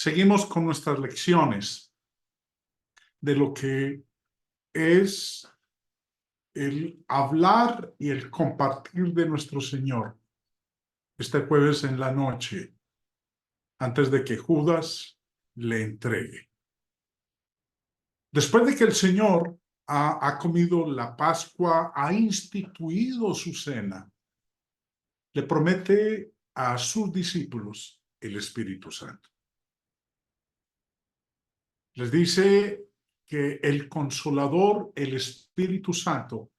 Seguimos con nuestras lecciones de lo que es el hablar y el compartir de nuestro Señor este jueves en la noche, antes de que Judas le entregue. Después de que el Señor ha comido la Pascua, ha instituido su cena, le promete a sus discípulos el Espíritu Santo. Les dice que el Consolador, el Espíritu Santo,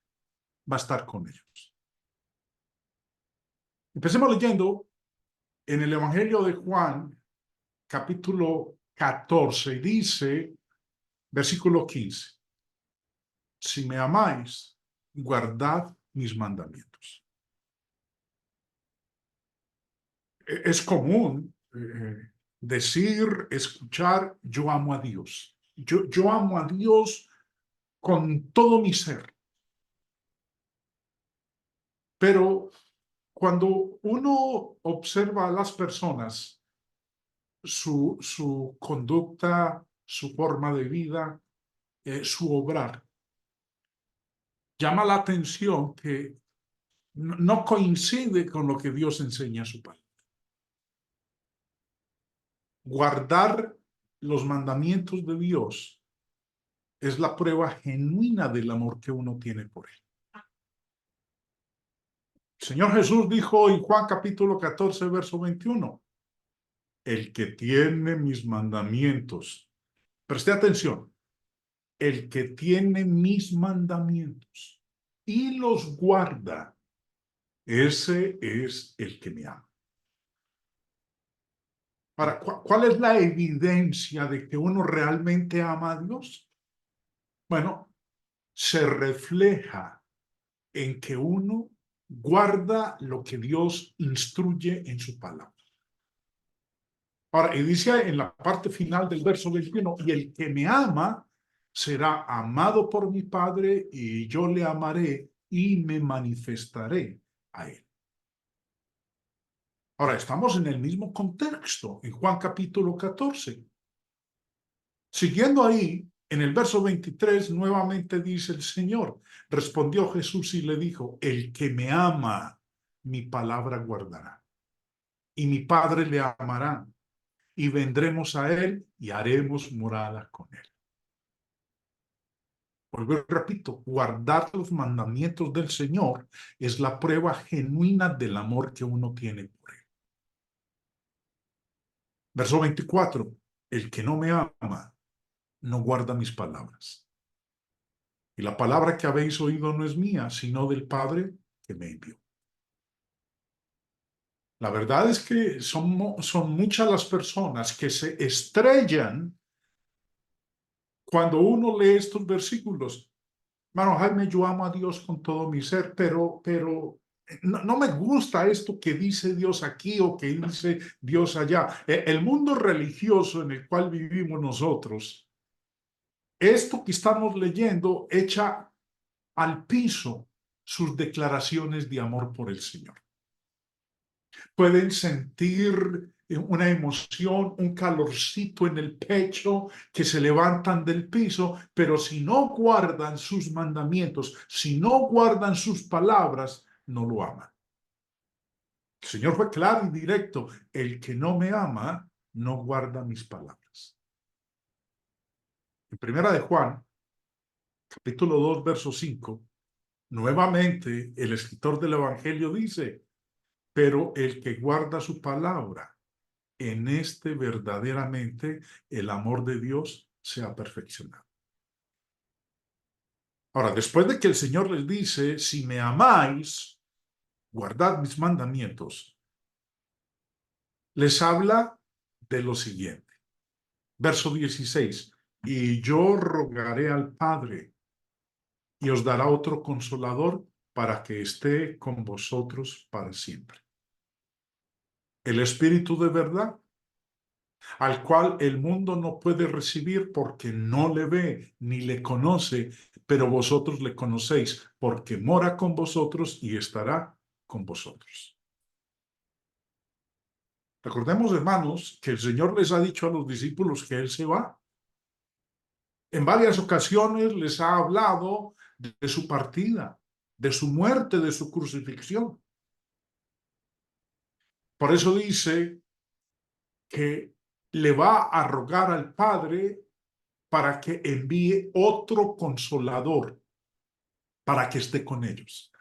va a estar con ellos. Empecemos leyendo en el Evangelio de Juan, capítulo 14, dice, versículo 15, si me amáis, guardad mis mandamientos. Es común decir, escuchar, yo amo a Dios. Yo amo a Dios con todo mi ser. Pero cuando uno observa a las personas, su conducta, su forma de vida, su obrar, llama la atención que no coincide con lo que Dios enseña a su palabra. Guardar los mandamientos de Dios es la prueba genuina del amor que uno tiene por Él. El Señor Jesús dijo en Juan capítulo 14, verso 21, el que tiene mis mandamientos, preste atención, el que tiene mis mandamientos y los guarda, ese es el que me ama. Ahora, ¿cuál es la evidencia de que uno realmente ama a Dios? Bueno, se refleja en que uno guarda lo que Dios instruye en su palabra. Ahora, y dice en la parte final del verso 21, y el que me ama será amado por mi Padre, y yo le amaré y me manifestaré a él. Ahora, estamos en el mismo contexto, en Juan capítulo 14. Siguiendo ahí, en el verso 23, nuevamente dice el Señor, respondió Jesús y le dijo, el que me ama, mi palabra guardará, y mi Padre le amará, y vendremos a él y haremos morada con él. Vuelvo y repito, guardar los mandamientos del Señor es la prueba genuina del amor que uno tiene por él. Verso 24, el que no me ama, no guarda mis palabras. Y la palabra que habéis oído no es mía, sino del Padre que me envió. La verdad es que son muchas las personas que se estrellan cuando uno lee estos versículos. Hermano Jaime, yo amo a Dios con todo mi ser, pero no me gusta esto que dice Dios aquí o que dice Dios allá. El mundo religioso en el cual vivimos nosotros, esto que estamos leyendo echa al piso sus declaraciones de amor por el Señor. Pueden sentir una emoción, un calorcito en el pecho, que se levantan del piso, pero si no guardan sus mandamientos, si no guardan sus palabras, no lo aman. El Señor fue claro y directo, el que no me ama, no guarda mis palabras. En primera de Juan, capítulo 2, verso 5, nuevamente el escritor del Evangelio dice, pero el que guarda su palabra, en este verdaderamente el amor de Dios se ha perfeccionado. Ahora, después de que el Señor les dice, si me amáis, guardad mis mandamientos, les habla de lo siguiente. Verso 16, y yo rogaré al Padre y os dará otro consolador para que esté con vosotros para siempre. El Espíritu de verdad, al cual el mundo no puede recibir porque no le ve ni le conoce, pero vosotros le conocéis porque mora con vosotros y estará con vosotros. Recordemos, hermanos, que el Señor les ha dicho a los discípulos que Él se va. En varias ocasiones les ha hablado de su partida, de su muerte, de su crucifixión. Por eso dice que le va a rogar al Padre para que envíe otro consolador para que esté con ellos.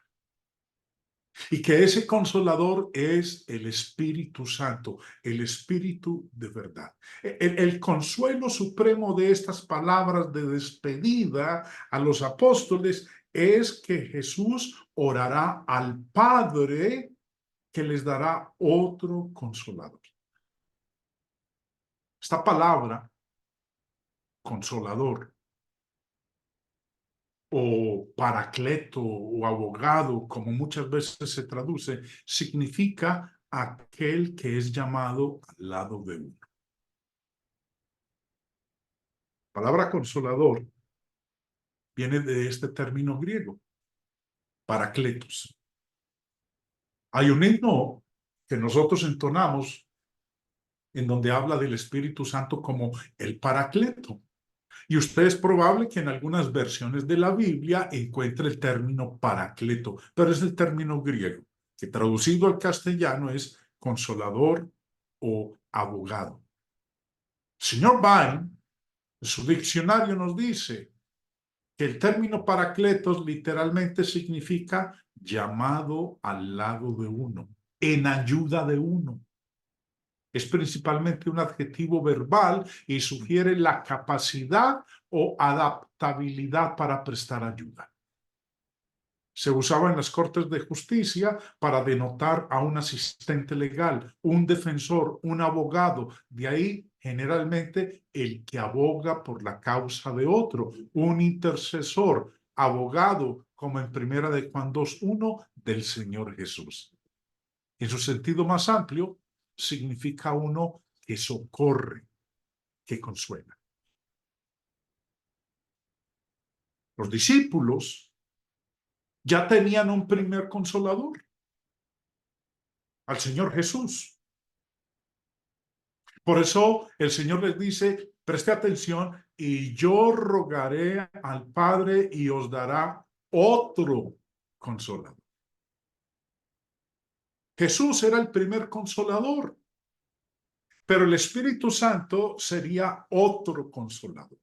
Y que ese consolador es el Espíritu Santo, el Espíritu de verdad. El consuelo supremo de estas palabras de despedida a los apóstoles es que Jesús orará al Padre que les dará otro consolador. Esta palabra, consolador, o paracleto o abogado, como muchas veces se traduce, significa aquel que es llamado al lado de uno. La palabra consolador viene de este término griego, paracletos. Hay un himno que nosotros entonamos en donde habla del Espíritu Santo como el paracleto. Y usted es probable que en algunas versiones de la Biblia encuentre el término paracleto, pero es el término griego, que traducido al castellano es consolador o abogado. El señor Vine, en su diccionario nos dice que el término paracletos literalmente significa llamado al lado de uno, en ayuda de uno. Es principalmente un adjetivo verbal y sugiere la capacidad o adaptabilidad para prestar ayuda. Se usaba en las cortes de justicia para denotar a un asistente legal, un defensor, un abogado. De ahí, generalmente, el que aboga por la causa de otro, un intercesor, abogado, como en Primera de Juan 2:1 del Señor Jesús. En su sentido más amplio, significa uno que socorre, que consuela. Los discípulos ya tenían un primer consolador, al Señor Jesús. Por eso el Señor les dice, preste atención, y yo rogaré al Padre y os dará otro consolador. Jesús era el primer consolador, pero el Espíritu Santo sería otro consolador.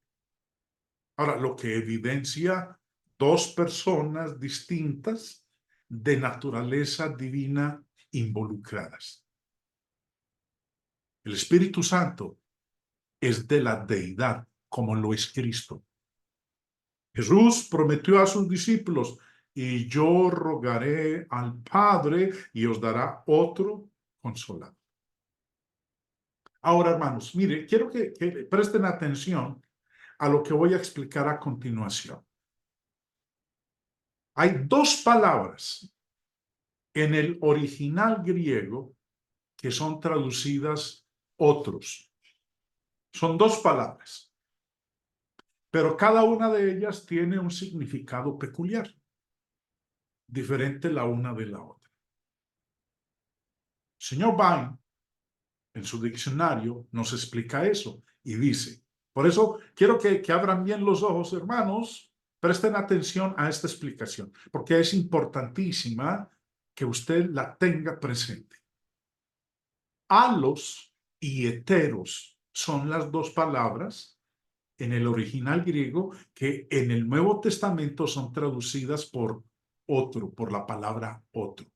Ahora, lo que evidencia dos personas distintas de naturaleza divina involucradas. El Espíritu Santo es de la deidad, como lo es Cristo. Jesús prometió a sus discípulos, y yo rogaré al Padre y os dará otro consolador. Ahora, hermanos, mire, quiero que presten atención a lo que voy a explicar a continuación. Hay dos palabras en el original griego que son traducidas otros. Son dos palabras, pero cada una de ellas tiene un significado peculiar, diferente la una de la otra. Señor Vine, en su diccionario, nos explica eso y dice, por eso quiero que abran bien los ojos, hermanos, presten atención a esta explicación, porque es importantísima que usted la tenga presente. Alos y heteros son las dos palabras en el original griego que en el Nuevo Testamento son traducidas por otro, por la palabra otro.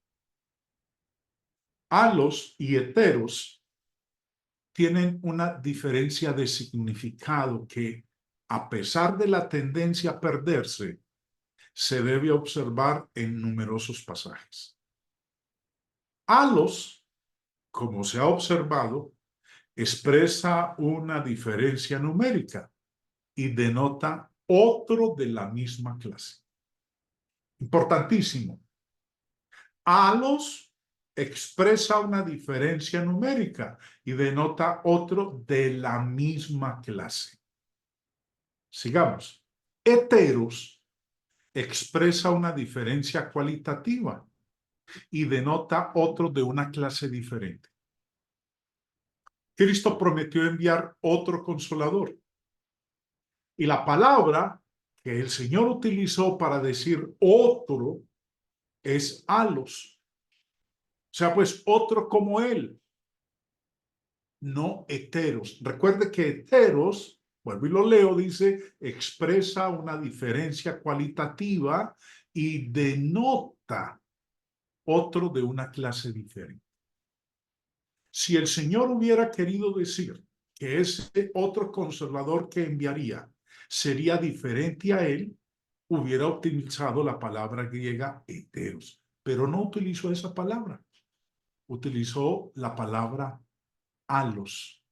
Alos y heteros tienen una diferencia de significado que, a pesar de la tendencia a perderse, se debe observar en numerosos pasajes. Alos, como se ha observado, expresa una diferencia numérica y denota otro de la misma clase. Importantísimo. Alos expresa una diferencia numérica y denota otro de la misma clase. Sigamos. Heteros expresa una diferencia cualitativa y denota otro de una clase diferente. Cristo prometió enviar otro consolador. Y la palabra que el Señor utilizó para decir otro es alos. O sea, pues otro como Él, no heteros. Recuerde que heteros, vuelvo y lo leo, dice, expresa una diferencia cualitativa y denota otro de una clase diferente. Si el Señor hubiera querido decir que ese otro consolador que enviaría sería diferente a él, hubiera utilizado la palabra griega heteros, pero no utilizó esa palabra, utilizó la palabra alos,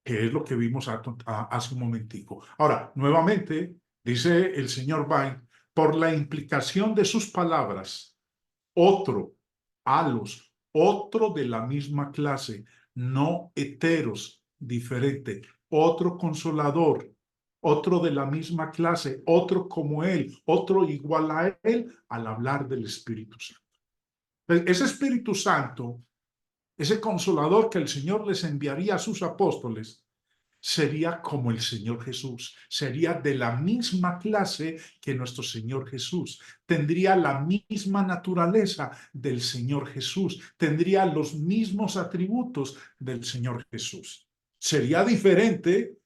que es lo que vimos hace un momentico. Ahora, nuevamente, dice el señor Vine, por la implicación de sus palabras, otro, alos, otro de la misma clase, no heteros, diferente, otro consolador, otro de la misma clase, otro como él, otro igual a él, al hablar del Espíritu Santo. Ese Espíritu Santo, ese consolador que el Señor les enviaría a sus apóstoles, sería como el Señor Jesús, sería de la misma clase que nuestro Señor Jesús, tendría la misma naturaleza del Señor Jesús, tendría los mismos atributos del Señor Jesús. Sería diferente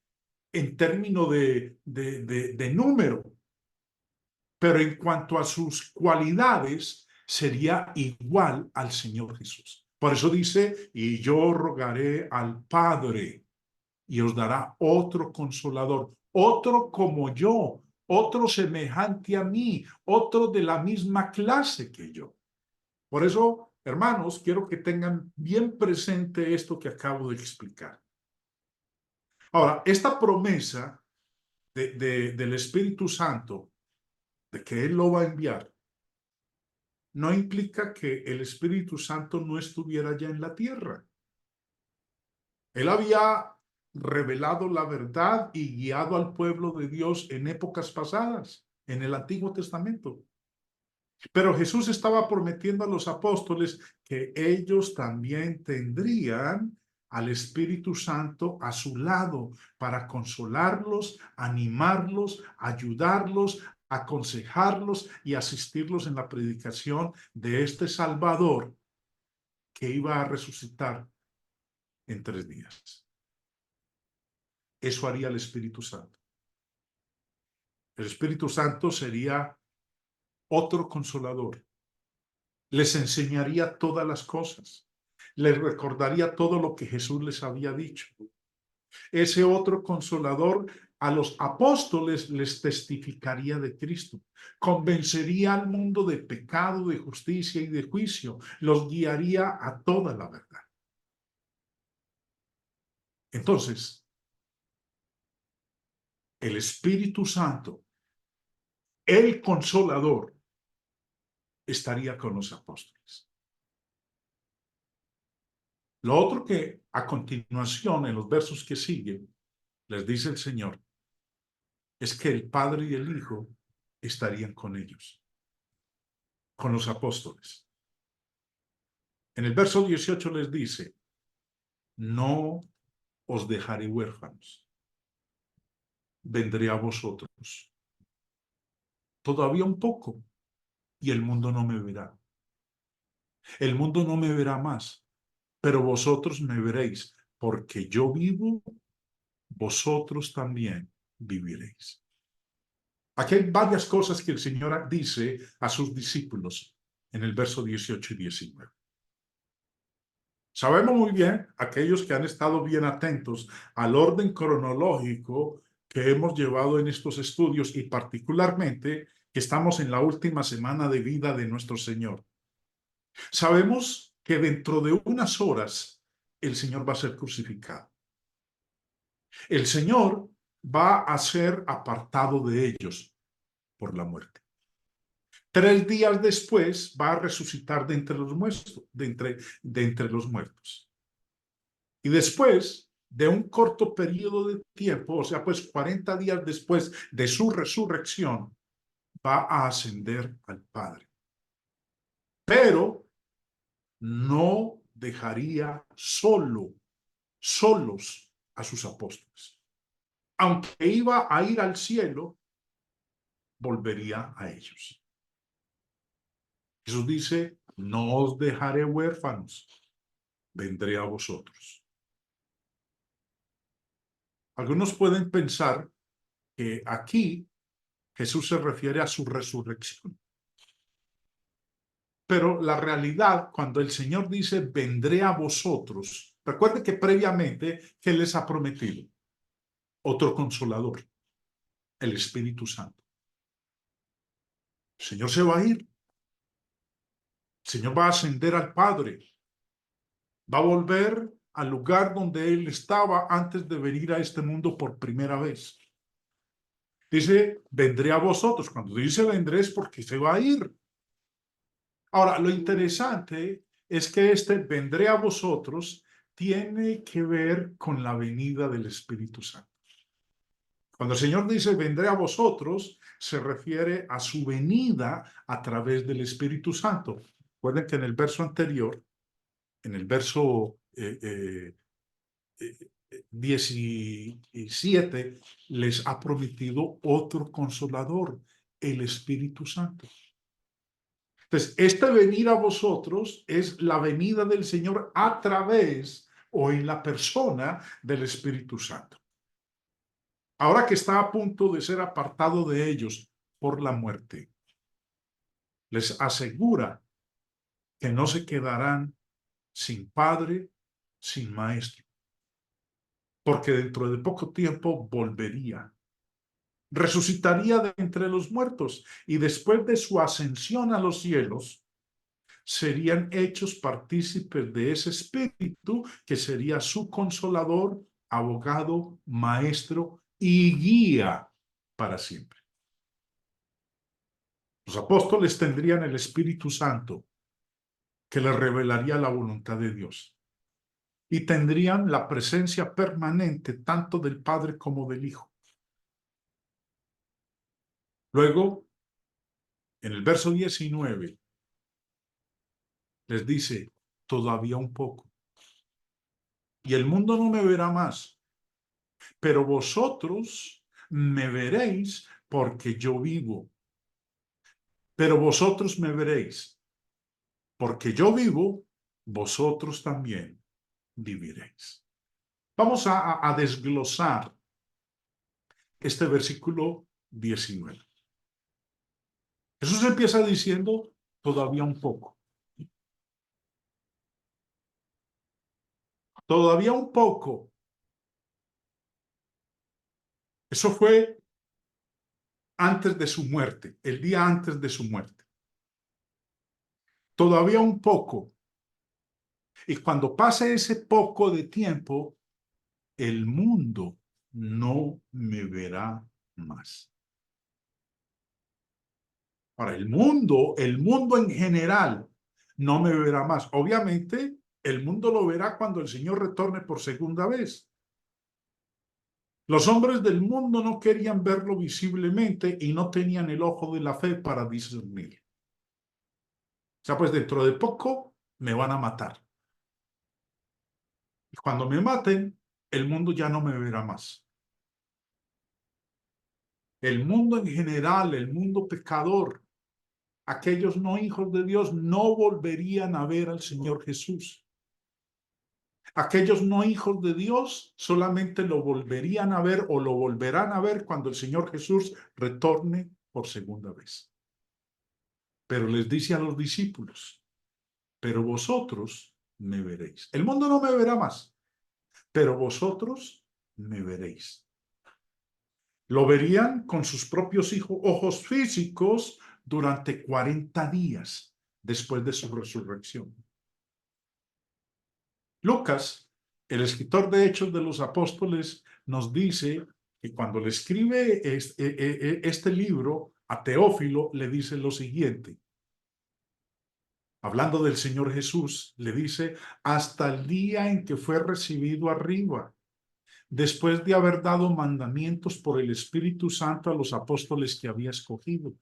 en términos de número, pero en cuanto a sus cualidades, sería igual al Señor Jesús. Por eso dice, y yo rogaré al Padre y os dará otro consolador, otro como yo, otro semejante a mí, otro de la misma clase que yo. Por eso, hermanos, quiero que tengan bien presente esto que acabo de explicar. Ahora, esta promesa del Espíritu Santo, de que Él lo va a enviar, no implica que el Espíritu Santo no estuviera ya en la tierra. Él había revelado la verdad y guiado al pueblo de Dios en épocas pasadas, en el Antiguo Testamento. Pero Jesús estaba prometiendo a los apóstoles que ellos también tendrían al Espíritu Santo a su lado para consolarlos, animarlos, ayudarlos, aconsejarlos y asistirlos en la predicación de este Salvador que iba a resucitar en 3 días. Eso haría el Espíritu Santo. El Espíritu Santo sería otro consolador. Les enseñaría todas las cosas. Les recordaría todo lo que Jesús les había dicho. Ese otro consolador a los apóstoles les testificaría de Cristo. Convencería al mundo de pecado, de justicia y de juicio. Los guiaría a toda la verdad. Entonces, el Espíritu Santo, el consolador, estaría con los apóstoles. Lo otro que a continuación, en los versos que siguen, les dice el Señor, es que el Padre y el Hijo estarían con ellos, con los apóstoles. En el verso 18 les dice, no os dejaré huérfanos, vendré a vosotros. Todavía un poco, y el mundo no me verá. El mundo no me verá más, pero vosotros me veréis, porque yo vivo, vosotros también viviréis. Aquí hay varias cosas que el Señor dice a sus discípulos en el verso 18 y 19. Sabemos muy bien, aquellos que han estado bien atentos al orden cronológico que hemos llevado en estos estudios y particularmente que estamos en la última semana de vida de nuestro Señor. Sabemos que dentro de unas horas el Señor va a ser crucificado. El Señor va a ser apartado de ellos por la muerte. 3 días después va a resucitar de entre los muertos, de entre los muertos. Y después de un corto periodo de tiempo, o sea, pues 40 días después de su resurrección, va a ascender al Padre. Pero no dejaría solo solos a sus apóstoles. Aunque iba a ir al cielo, volvería a ellos. Jesús dice, no os dejaré huérfanos, vendré a vosotros. Algunos pueden pensar que aquí Jesús se refiere a su resurrección. Pero la realidad, cuando el Señor dice, vendré a vosotros, recuerde que previamente, ¿qué les ha prometido? Otro consolador, el Espíritu Santo. El Señor se va a ir. El Señor va a ascender al Padre. Va a volver al lugar donde Él estaba antes de venir a este mundo por primera vez. Dice, vendré a vosotros. Cuando dice vendré es porque se va a ir. Ahora, lo interesante es que este vendré a vosotros tiene que ver con la venida del Espíritu Santo. Cuando el Señor dice vendré a vosotros, se refiere a su venida a través del Espíritu Santo. Recuerden que en el verso anterior, en el verso 17, les ha prometido otro consolador, el Espíritu Santo. Entonces, este venir a vosotros es la venida del Señor a través o en la persona del Espíritu Santo. Ahora que está a punto de ser apartado de ellos por la muerte, les asegura que no se quedarán sin padre, sin maestro, porque dentro de poco tiempo volvería, resucitaría de entre los muertos y después de su ascensión a los cielos, serían hechos partícipes de ese espíritu que sería su consolador, abogado, maestro y guía para siempre. Los apóstoles tendrían el Espíritu Santo que les revelaría la voluntad de Dios y tendrían la presencia permanente tanto del Padre como del Hijo. Luego, en el verso 19, les dice, todavía un poco. Y el mundo no me verá más, pero vosotros me veréis porque yo vivo. Pero vosotros me veréis, porque yo vivo, vosotros también viviréis. Vamos a desglosar este versículo 19. Jesús empieza diciendo, todavía un poco. Todavía un poco. Eso fue antes de su muerte, el día antes de su muerte. Todavía un poco. Y cuando pase ese poco de tiempo, el mundo no me verá más. Ahora, el mundo en general no me verá más. Obviamente, el mundo lo verá cuando el Señor retorne por segunda vez. Los hombres del mundo no querían verlo visiblemente y no tenían el ojo de la fe para discernir. O sea, pues dentro de poco me van a matar. Y cuando me maten, el mundo ya no me verá más. El mundo en general, el mundo pecador, aquellos no hijos de Dios no volverían a ver al Señor Jesús. Aquellos no hijos de Dios solamente lo volverían a ver o lo volverán a ver cuando el Señor Jesús retorne por segunda vez. Pero les dice a los discípulos, pero vosotros me veréis. El mundo no me verá más, pero vosotros me veréis. Lo verían con sus propios ojos físicos durante 40 días después de su resurrección. Lucas, el escritor de Hechos de los Apóstoles, nos dice que cuando le escribe este libro a Teófilo, le dice lo siguiente. Hablando del Señor Jesús, le dice, hasta el día en que fue recibido arriba, después de haber dado mandamientos por el Espíritu Santo a los apóstoles que había escogido.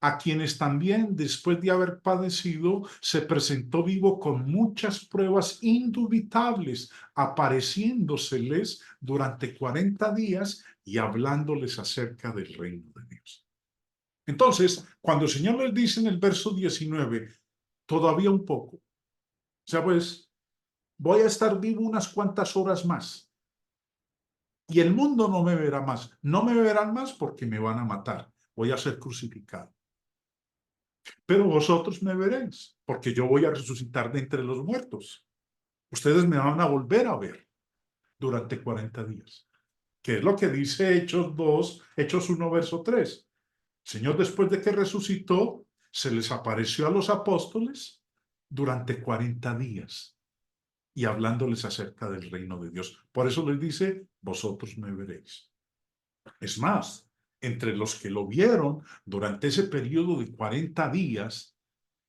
a quienes también, después de haber padecido, se presentó vivo con muchas pruebas indubitables, apareciéndoseles durante 40 días y hablándoles acerca del reino de Dios. Entonces, cuando el Señor les dice en el verso 19, todavía un poco, o sea, pues, voy a estar vivo unas cuantas horas más y el mundo no me verá más. No me verán más porque me van a matar. Voy a ser crucificado. Pero vosotros me veréis, porque yo voy a resucitar de entre los muertos. Ustedes me van a volver a ver durante 40 días. Que es lo que dice Hechos 2, Hechos 1, verso 3. El Señor, después de que resucitó, se les apareció a los apóstoles durante 40 días y hablándoles acerca del reino de Dios. Por eso les dice, vosotros me veréis. Es más, entre los que lo vieron durante ese periodo de 40 días,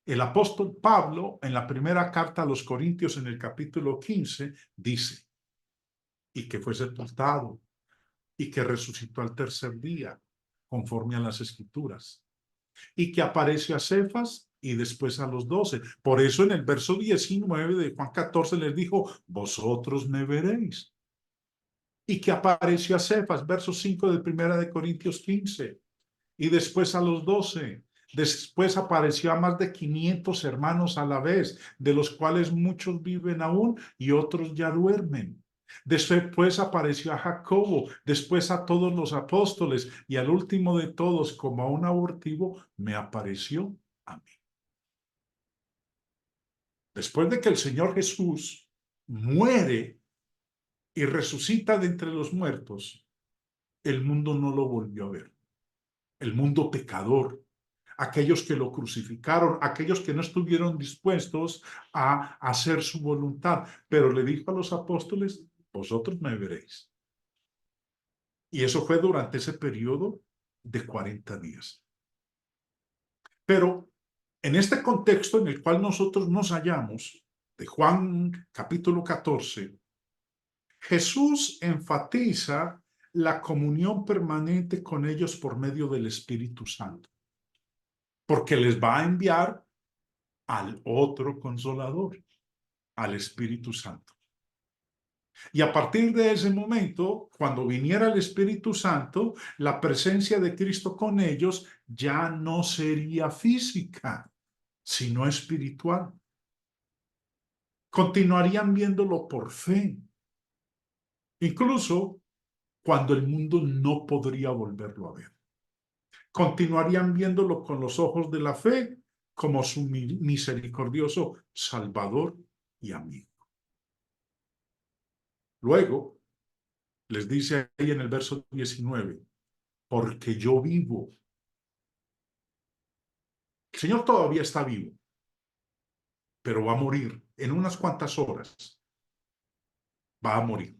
el apóstol Pablo, en la primera carta a los Corintios, en el capítulo 15, dice, y que fue sepultado, y que resucitó al tercer día, conforme a las Escrituras, y que aparece a Cefas y después a los 12. Por eso en el verso 19 de Juan 14 les dijo, vosotros me veréis. Y que apareció a Cefas, verso 5 de primera de Corintios 15, y después a los 12. Después apareció a más de 500 hermanos a la vez, de los cuales muchos viven aún y otros ya duermen. Después apareció a Jacobo, después a todos los apóstoles y al último de todos, como a un abortivo, me apareció a mí. Después de que el Señor Jesús muere y resucita de entre los muertos, el mundo no lo volvió a ver. El mundo pecador, aquellos que lo crucificaron, aquellos que no estuvieron dispuestos a hacer su voluntad. Pero le dijo a los apóstoles, vosotros me veréis. Y eso fue durante ese periodo de 40 días. Pero en este contexto en el cual nosotros nos hallamos, de Juan capítulo 14, Jesús enfatiza la comunión permanente con ellos por medio del Espíritu Santo, porque les va a enviar al otro consolador, al Espíritu Santo. Y a partir de ese momento, cuando viniera el Espíritu Santo, la presencia de Cristo con ellos ya no sería física, sino espiritual. Continuarían viéndolo por fe, incluso cuando el mundo no podría volverlo a ver. Continuarían viéndolo con los ojos de la fe como su misericordioso Salvador y amigo. Luego, les dice ahí en el verso 19, porque yo vivo. El Señor todavía está vivo, pero va a morir en unas cuantas horas. Va a morir,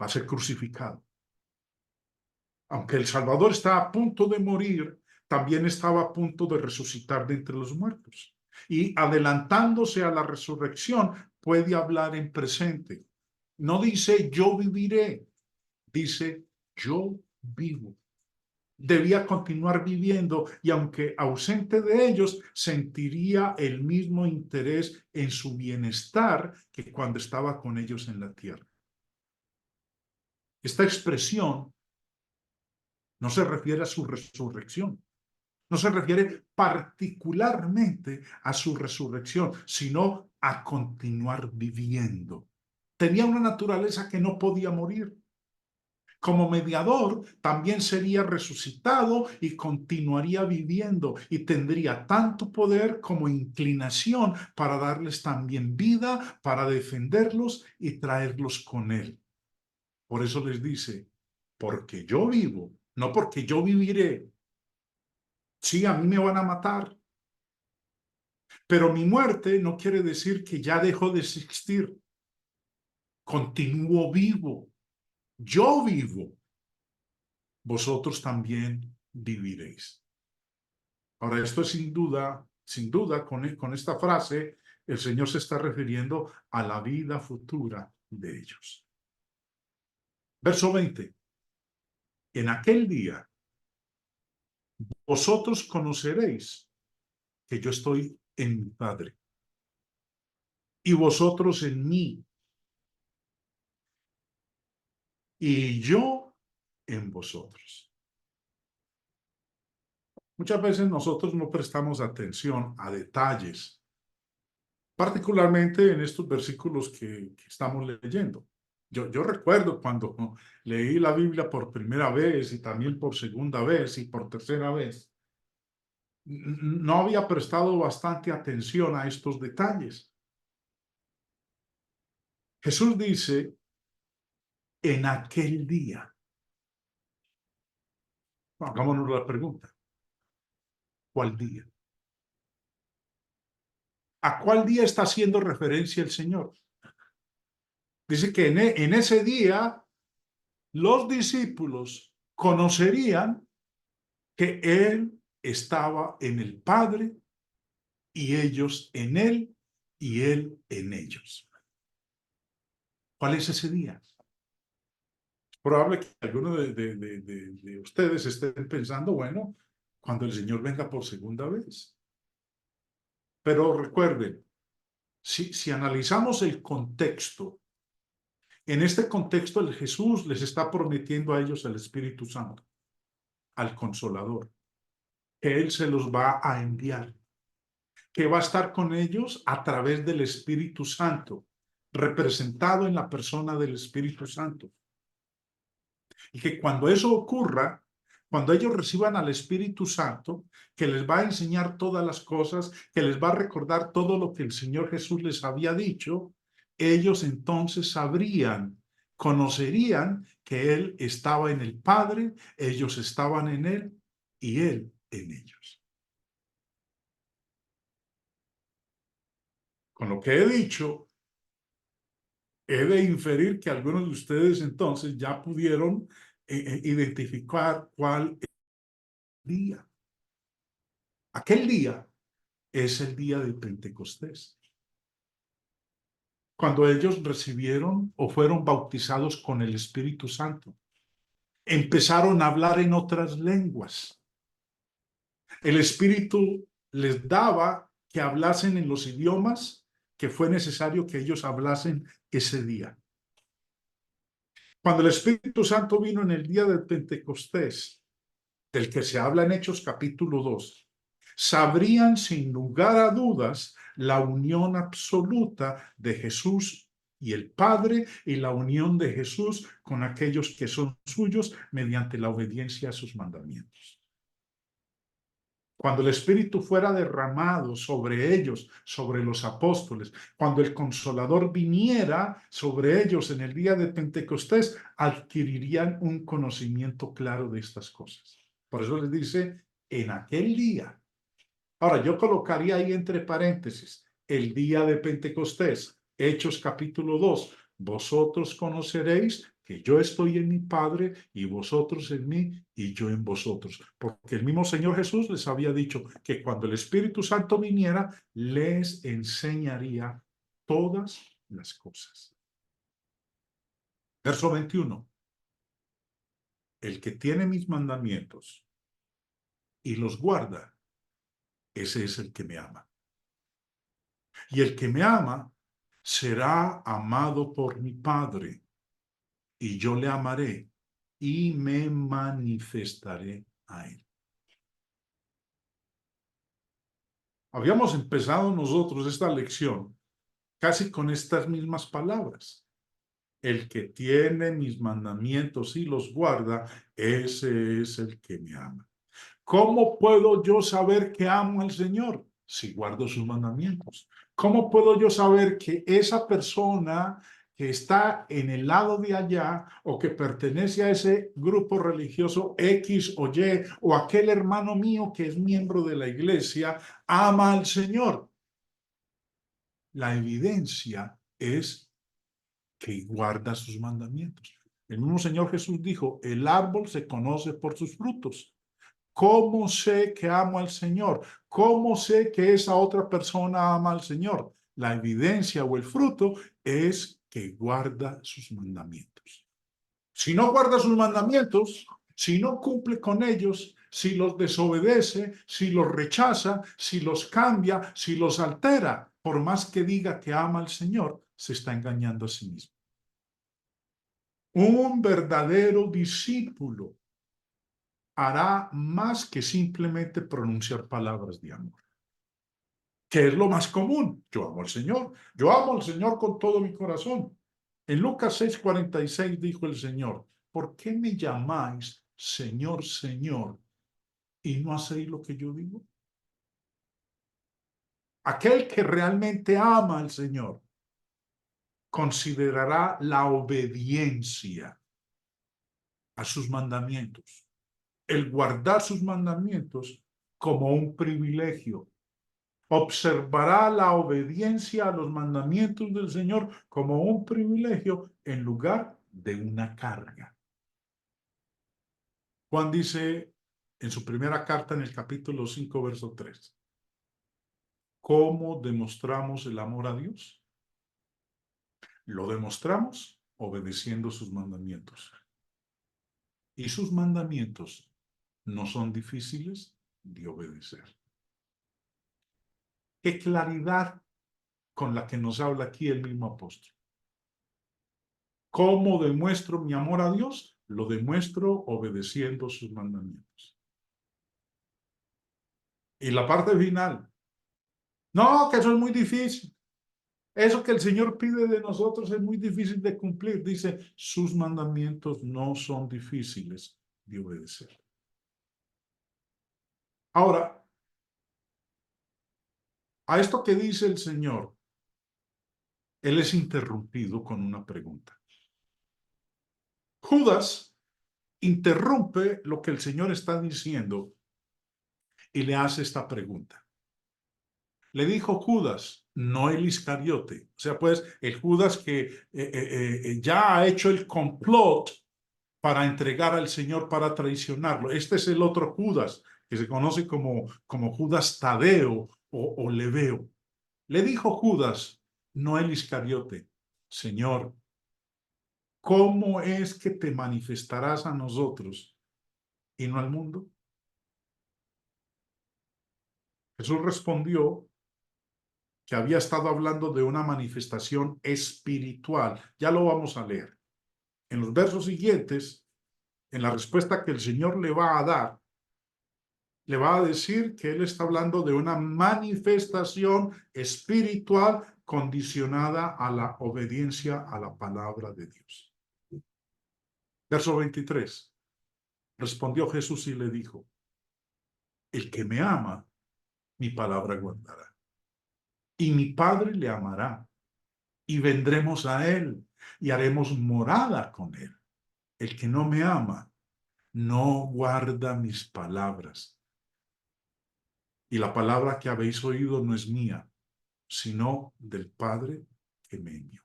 va a ser crucificado. Aunque el Salvador está a punto de morir, también estaba a punto de resucitar de entre los muertos. Y adelantándose a la resurrección, puede hablar en presente. No dice yo viviré, dice yo vivo. Debía continuar viviendo y aunque ausente de ellos, sentiría el mismo interés en su bienestar que cuando estaba con ellos en la tierra. Esta expresión no se refiere a su resurrección, no se refiere particularmente a su resurrección, sino a continuar viviendo. Tenía una naturaleza que no podía morir. Como mediador, también sería resucitado y continuaría viviendo y tendría tanto poder como inclinación para darles también vida, para defenderlos y traerlos con él. Por eso les dice, porque yo vivo, no porque yo viviré. Sí, a mí me van a matar, pero mi muerte no quiere decir que ya dejó de existir. Continúo vivo. Yo vivo. Vosotros también viviréis. Ahora, esto es sin duda, con esta frase, el Señor se está refiriendo a la vida futura de ellos. Verso 20. En aquel día vosotros conoceréis que yo estoy en mi Padre y vosotros en mí y yo en vosotros. Muchas veces nosotros no prestamos atención a detalles, particularmente en estos versículos que estamos leyendo. Yo recuerdo cuando leí la Biblia por primera vez y también por segunda vez y por tercera vez, no había prestado bastante atención a estos detalles. Jesús dice, en aquel día. Hagámonos la pregunta, ¿cuál día? ¿A cuál día está haciendo referencia el Señor? Dice que en ese día los discípulos conocerían que Él estaba en el Padre y ellos en Él y Él en ellos. ¿Cuál es ese día? Es probable que algunos de ustedes estén pensando, bueno, cuando el Señor venga por segunda vez. Pero recuerden, si analizamos el contexto, en este contexto el Jesús les está prometiendo a ellos el Espíritu Santo, al Consolador, que Él se los va a enviar, que va a estar con ellos a través del Espíritu Santo, representado en la persona del Espíritu Santo. Y que cuando eso ocurra, cuando ellos reciban al Espíritu Santo, que les va a enseñar todas las cosas, que les va a recordar todo lo que el Señor Jesús les había dicho, ellos entonces sabrían, conocerían que Él estaba en el Padre, ellos estaban en Él y Él en ellos. Con lo que he dicho, he de inferir que algunos de ustedes entonces ya pudieron identificar cuál es el día. Aquel día es el día de Pentecostés, cuando ellos recibieron o fueron bautizados con el Espíritu Santo. Empezaron a hablar en otras lenguas. El Espíritu les daba que hablasen en los idiomas que fue necesario que ellos hablasen ese día. Cuando el Espíritu Santo vino en el día del Pentecostés, del que se habla en Hechos capítulo 2, sabrían sin lugar a dudas la unión absoluta de Jesús y el Padre y la unión de Jesús con aquellos que son suyos mediante la obediencia a sus mandamientos. Cuando el Espíritu fuera derramado sobre ellos, sobre los apóstoles, cuando el Consolador viniera sobre ellos en el día de Pentecostés, adquirirían un conocimiento claro de estas cosas. Por eso les dice, en aquel día. Ahora, yo colocaría ahí entre paréntesis, el día de Pentecostés, Hechos capítulo 2. Vosotros conoceréis que yo estoy en mi Padre y vosotros en mí y yo en vosotros. Porque el mismo Señor Jesús les había dicho que cuando el Espíritu Santo viniera, les enseñaría todas las cosas. Verso 21. El que tiene mis mandamientos y los guarda, ese es el que me ama. Y el que me ama será amado por mi Padre, y yo le amaré y me manifestaré a él. Habíamos empezado nosotros esta lección casi con estas mismas palabras. El que tiene mis mandamientos y los guarda, ese es el que me ama. ¿Cómo puedo yo saber que amo al Señor? Si guardo sus mandamientos. ¿Cómo puedo yo saber que esa persona que está en el lado de allá o que pertenece a ese grupo religioso X o Y o aquel hermano mío que es miembro de la iglesia ama al Señor? La evidencia es que guarda sus mandamientos. El mismo Señor Jesús dijo, el árbol se conoce por sus frutos. ¿Cómo sé que amo al Señor? ¿Cómo sé que esa otra persona ama al Señor? La evidencia o el fruto es que guarda sus mandamientos. Si no guarda sus mandamientos, si no cumple con ellos, si los desobedece, si los rechaza, si los cambia, si los altera, por más que diga que ama al Señor, se está engañando a sí mismo. Un verdadero discípulo hará más que simplemente pronunciar palabras de amor, que es lo más común. Yo amo al Señor, yo amo al Señor con todo mi corazón. En Lucas 6:46 dijo el Señor, ¿por qué me llamáis Señor, Señor, y no hacéis lo que yo digo? Aquel que realmente ama al Señor considerará la obediencia a sus mandamientos, el guardar sus mandamientos como un privilegio. Observará la obediencia a los mandamientos del Señor como un privilegio en lugar de una carga. Juan dice en su primera carta en el capítulo 5, verso 3, ¿cómo demostramos el amor a Dios? Lo demostramos obedeciendo sus mandamientos. Y sus mandamientos no son difíciles de obedecer. Qué claridad con la que nos habla aquí el mismo apóstol. ¿Cómo demuestro mi amor a Dios? Lo demuestro obedeciendo sus mandamientos. Y la parte final. No, que eso es muy difícil. Eso que el Señor pide de nosotros es muy difícil de cumplir. Dice, sus mandamientos no son difíciles de obedecer. Ahora, a esto que dice el Señor, Él es interrumpido con una pregunta. Judas interrumpe lo que el Señor está diciendo y le hace esta pregunta. Le dijo Judas, no el Iscariote. O sea, pues, el Judas que ya ha hecho el complot para entregar al Señor, para traicionarlo. Este es el otro Judas, que se conoce como Judas Tadeo o Leveo. Le dijo Judas, no el Iscariote, Señor, ¿cómo es que te manifestarás a nosotros y no al mundo? Jesús respondió que había estado hablando de una manifestación espiritual. Ya lo vamos a leer. En los versos siguientes, en la respuesta que el Señor le va a dar, le va a decir que Él está hablando de una manifestación espiritual condicionada a la obediencia a la palabra de Dios. Verso 23. Respondió Jesús y le dijo, el que me ama, mi palabra guardará. Y mi Padre le amará. Y vendremos a Él y haremos morada con Él. El que no me ama, no guarda mis palabras. Y la palabra que habéis oído no es mía, sino del Padre que me envió.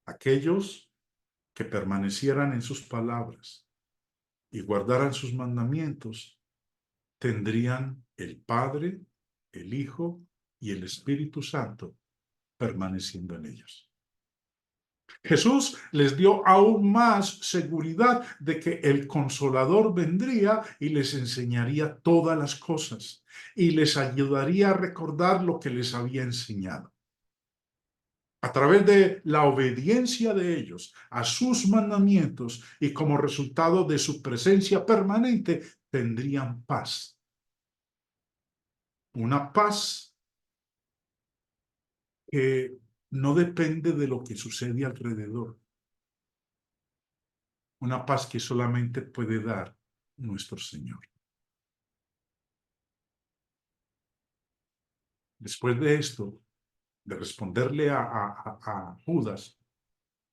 Aquellos que permanecieran en sus palabras y guardaran sus mandamientos, tendrían el Padre, el Hijo y el Espíritu Santo permaneciendo en ellos. Jesús les dio aún más seguridad de que el Consolador vendría y les enseñaría todas las cosas y les ayudaría a recordar lo que les había enseñado. A través de la obediencia de ellos a sus mandamientos y como resultado de su presencia permanente, tendrían paz. Una paz que no depende de lo que sucede alrededor. Una paz que solamente puede dar nuestro Señor. Después de esto, de responderle a Judas,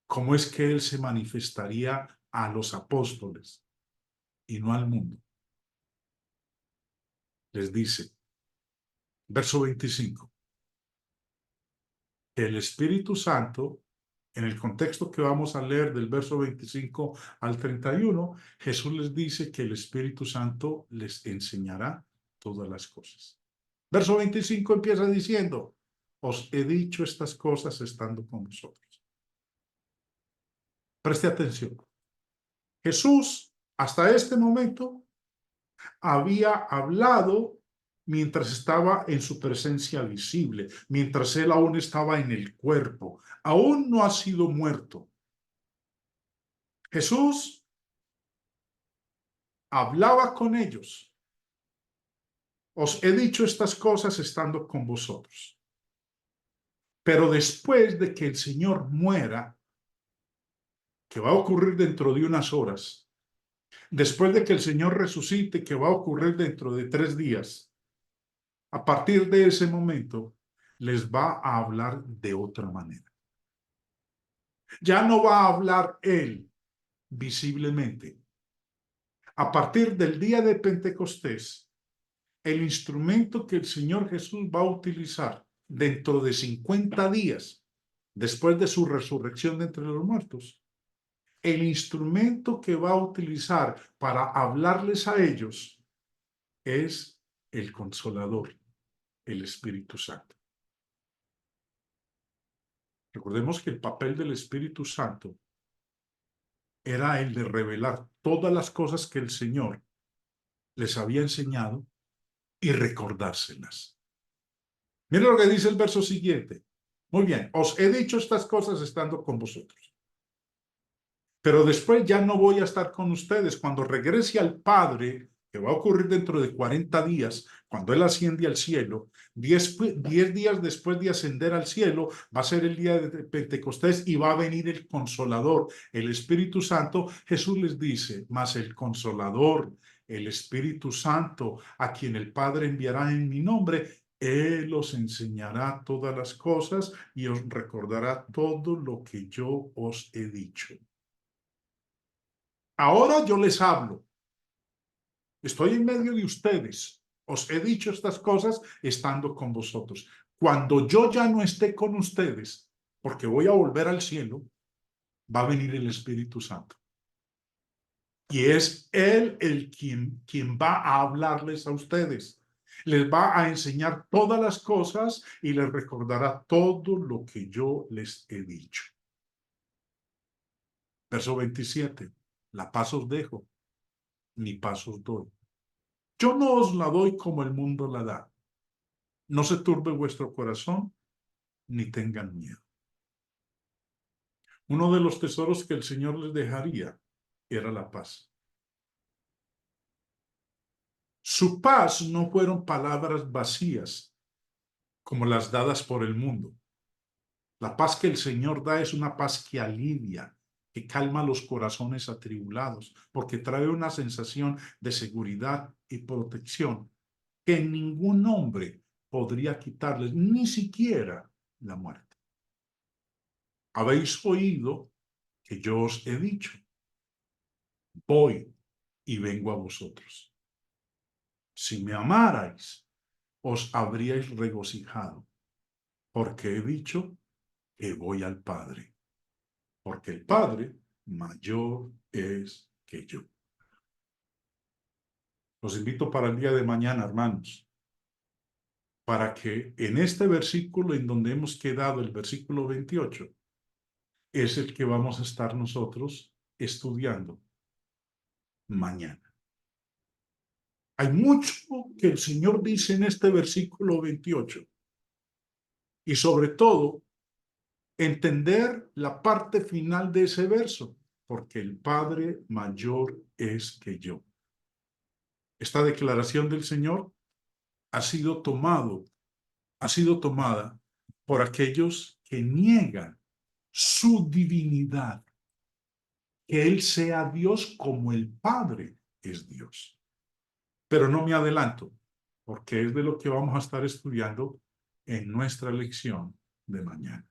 cómo es que él se manifestaría a los apóstoles y no al mundo. Les dice, verso 25, que el Espíritu Santo, en el contexto que vamos a leer del verso 25 al 31, Jesús les dice que el Espíritu Santo les enseñará todas las cosas. Verso 25 empieza diciendo, os he dicho estas cosas estando con vosotros. Preste atención. Jesús Hasta este momento había hablado mientras estaba en su presencia visible, mientras él aún estaba en el cuerpo, aún no ha sido muerto. Jesús hablaba con ellos. Os he dicho estas cosas estando con vosotros. Pero después de que el Señor muera, que va a ocurrir dentro de unas horas, después de que el Señor resucite, que va a ocurrir dentro de 3 días, a partir de ese momento, les va a hablar de otra manera. Ya no va a hablar Él visiblemente. A partir del día de Pentecostés, el instrumento que el Señor Jesús va a utilizar dentro de 50 días, después de su resurrección de entre los muertos, el instrumento que va a utilizar para hablarles a ellos es el Consolador, el Espíritu Santo. Recordemos que el papel del Espíritu Santo era el de revelar todas las cosas que el Señor les había enseñado y recordárselas. Mira lo que dice el verso siguiente. Muy bien, os he dicho estas cosas estando con vosotros. Pero después ya no voy a estar con ustedes. Cuando regrese al Padre, que va a ocurrir dentro de 40 días, cuando Él asciende al cielo, 10 días después de ascender al cielo, va a ser el día de Pentecostés y va a venir el Consolador, el Espíritu Santo. Jesús les dice, mas el Consolador, el Espíritu Santo, a quien el Padre enviará en mi nombre, Él os enseñará todas las cosas y os recordará todo lo que yo os he dicho. Ahora yo les hablo. Estoy en medio de ustedes. Os he dicho estas cosas estando con vosotros. Cuando yo ya no esté con ustedes, porque voy a volver al cielo, va a venir el Espíritu Santo. Y es Él quien va a hablarles a ustedes. Les va a enseñar todas las cosas y les recordará todo lo que yo les he dicho. Verso 27. La paz os dejo, mi paz os doy. Yo no os la doy como el mundo la da. No se turbe vuestro corazón, ni tengan miedo. Uno de los tesoros que el Señor les dejaría era la paz. Su paz no fueron palabras vacías como las dadas por el mundo. La paz que el Señor da es una paz que alivia, que calma los corazones atribulados, porque trae una sensación de seguridad y protección que ningún hombre podría quitarles, ni siquiera la muerte. Habéis oído que yo os he dicho, voy y vengo a vosotros. Si me amarais, os habríais regocijado, porque he dicho que voy al Padre, porque el Padre mayor es que yo. Los invito para el día de mañana, hermanos, para que en este versículo en donde hemos quedado, el versículo 28, es el que vamos a estar nosotros estudiando mañana. Hay mucho que el Señor dice en este versículo 28 y sobre todo entender la parte final de ese verso, porque el Padre mayor es que yo. Esta declaración del Señor ha sido tomada por aquellos que niegan su divinidad, que Él sea Dios como el Padre es Dios. Pero no me adelanto, porque es de lo que vamos a estar estudiando en nuestra lección de mañana.